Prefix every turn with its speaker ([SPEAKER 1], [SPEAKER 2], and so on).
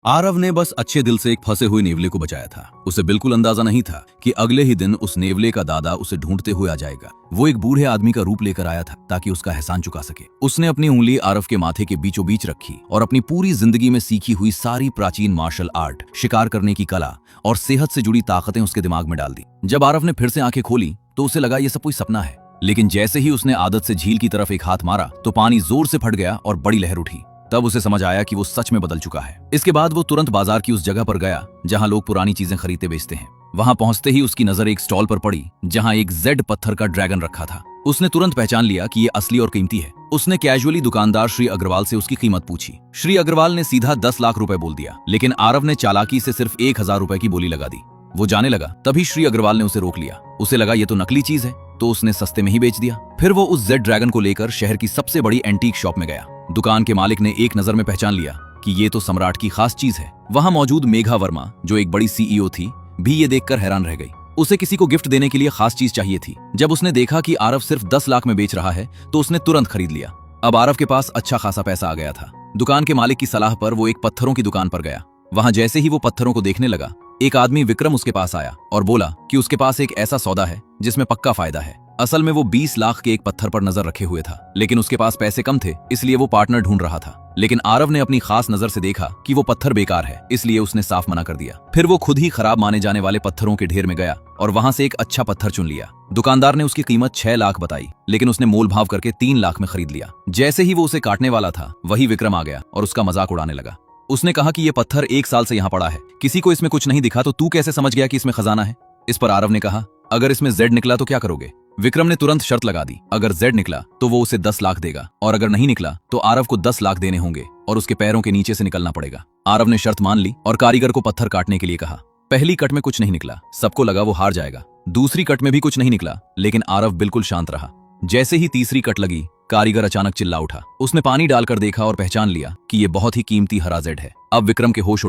[SPEAKER 1] आरव ने बस अच्छे दिल से एक फंसे हुए नेवले को बचाया था। उसे बिल्कुल अंदाजा नहीं था कि अगले ही दिन उस नेवले का दादा उसे ढूंढते हुए आ जाएगा। वो एक बूढ़े आदमी का रूप लेकर आया था ताकि उसका एहसान चुका सके। उसने अपनी उंगली आरव के माथे के बीचों बीच रखी और अपनी पूरी जिंदगी में सीखी हुई सारी प्राचीन मार्शल आर्ट, शिकार करने की कला और सेहत से जुड़ी ताकतें उसके दिमाग में डाल दी। जब आरव ने फिर से आंखें खोली तो उसे लगा ये सब कोई सपना है, लेकिन जैसे ही उसने आदत से झील की तरफ एक हाथ मारा तो पानी जोर से फट गया और बड़ी लहर उठी। तब उसे समझ आया कि वो सच में बदल चुका है। इसके बाद वो तुरंत बाजार की उस जगह पर गया जहां लोग पुरानी चीजें खरीदते बेचते हैं। वहां पहुंचते ही उसकी नजर एक स्टॉल पर पड़ी जहां एक जेड पत्थर का ड्रैगन रखा था। उसने तुरंत पहचान लिया कि ये असली और कीमती है। उसने कैजुअली दुकानदार श्री अग्रवाल से उसकी कीमत पूछी। श्री अग्रवाल ने सीधा 10 लाख रुपए बोल दिया, लेकिन आरव ने चालाकी से सिर्फ 1000 रुपए की बोली लगा दी। वो जाने लगा, तभी श्री अग्रवाल ने उसे रोक लिया। उसे लगा ये तो नकली चीज है, तो उसने सस्ते में ही बेच दिया। फिर वो उस जेड ड्रैगन को लेकर शहर की सबसे बड़ी एंटीक शॉप में गया। दुकान के मालिक ने एक नजर में पहचान लिया कि ये तो सम्राट की खास चीज है। वहां मौजूद मेघा वर्मा, जो एक बड़ी सीईओ थी, भी ये देखकर हैरान रह गई। उसे किसी को गिफ्ट देने के लिए खास चीज चाहिए थी। जब उसने देखा कि आरव सिर्फ 10 लाख में बेच रहा है तो उसने तुरंत खरीद लिया। अब आरव के पास अच्छा खासा पैसा आ गया था। दुकान के मालिक की सलाह पर वो एक पत्थरों की दुकान पर गया। वहां जैसे ही वो पत्थरों को देखने लगा, एक आदमी विक्रम उसके पास आया और बोला कि उसके पास एक ऐसा सौदा है जिसमें पक्का फायदा है। असल में वो 20 लाख के एक पत्थर पर नजर रखे हुए था, लेकिन उसके पास पैसे कम थे, इसलिए वो पार्टनर ढूंढ रहा था। लेकिन आरव ने अपनी खास नजर से देखा कि वो पत्थर बेकार है, इसलिए उसने साफ मना कर दिया। फिर वो खुद ही खराब माने जाने वाले पत्थरों के ढेर में गया और वहां से एक अच्छा पत्थर चुन लिया। दुकानदार ने उसकी कीमत 6 लाख बताई, लेकिन उसने मोल भाव करके 3 लाख में खरीद लिया। जैसे ही वो उसे काटने वाला था, वही विक्रम आ गया और उसका मजाक उड़ाने लगा। उसने कहा कि ये पत्थर 1 साल से यहाँ पड़ा है, किसी को इसमें कुछ नहीं दिखा, तो तू कैसे समझ गया कि इसमें खजाना है? इस पर आरव ने कहा, अगर इसमें जेड निकला तो क्या करोगे? विक्रम ने तुरंत शर्त लगा दी, अगर जेड निकला तो वो उसे 10 लाख देगा, और अगर नहीं निकला तो आरव को 10 लाख देने होंगे और उसके पैरों के नीचे से निकलना पड़ेगा। आरव ने शर्त मान ली और कारीगर को पत्थर काटने के लिए कहा। पहली कट में कुछ नहीं निकला, सबको लगा वो हार जाएगा। दूसरी कट में भी कुछ नहीं निकला, लेकिन आरव बिल्कुल शांत रहा। जैसे ही तीसरी कट लगी, कारीगर अचानक चिल्ला उठा। उसने पानी डालकर देखा और पहचान लिया कि ये बहुत ही कीमती हरा जेड है। अब विक्रम के होश